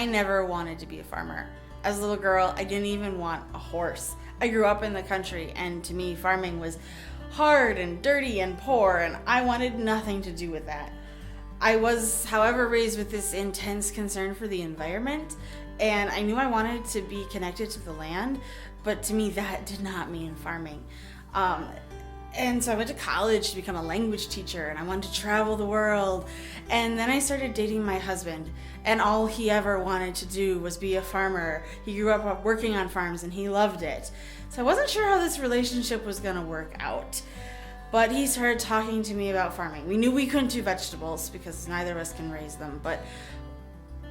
I never wanted to be a farmer. As a little girl, I didn't even want a horse. I grew up in the country, and to me, farming was hard and dirty and poor, and I wanted nothing to do with that. I was, however, raised with this intense concern for the environment, and I knew I wanted to be connected to the land, but to me, that did not mean farming. And so I went to college to become a language teacher, and I wanted to travel the world. And then I started dating my husband, and all he ever wanted to do was be a farmer. He grew up working on farms, and he loved it. So I wasn't sure how this relationship was going to work out. But he started talking to me about farming. We knew we couldn't do vegetables because neither of us can raise them, but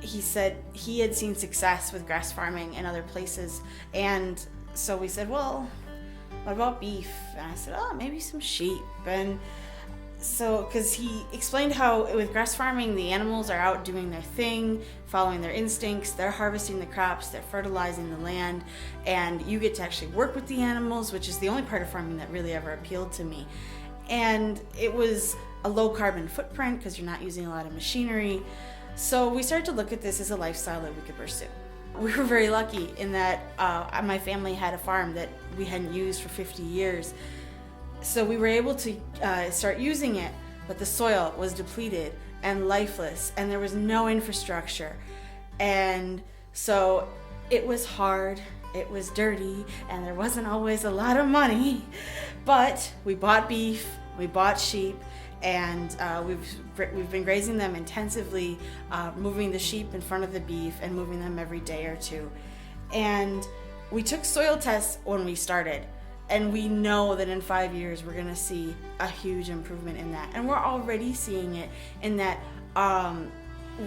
he said he had seen success with grass farming in other places. And so we said, well, what about beef? And I said, oh, maybe some sheep. And so, because he explained how with grass farming, the animals are out doing their thing, following their instincts, they're harvesting the crops, they're fertilizing the land, and you get to actually work with the animals, which is the only part of farming that really ever appealed to me. And it was a low carbon footprint because you're not using a lot of machinery. So we started to look at this as a lifestyle that we could pursue. We were very lucky in that my family had a farm that we hadn't used for 50 years. So we were able to start using it, but the soil was depleted and lifeless, and there was no infrastructure. And so it was hard, it was dirty, and there wasn't always a lot of money. But we bought beef, we bought sheep, and we've been grazing them intensively, moving the sheep in front of the beef and moving them every day or two. And we took soil tests when we started, and we know that in 5 years we're going to see a huge improvement in that. And we're already seeing it in that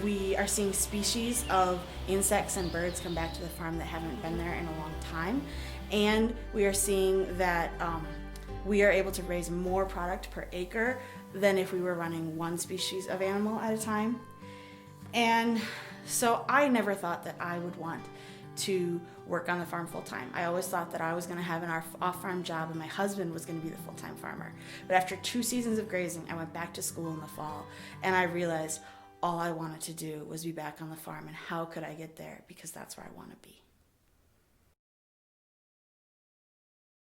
we are seeing species of insects and birds come back to the farm that haven't been there in a long time. And we are seeing that we are able to raise more product per acre than if we were running one species of animal at a time. And so I never thought that I would want to work on the farm full time. I always thought that I was going to have an off-farm job and my husband was going to be the full-time farmer. But after 2 seasons of grazing, I went back to school in the fall, and I realized all I wanted to do was be back on the farm, and how could I get there, because that's where I want to be.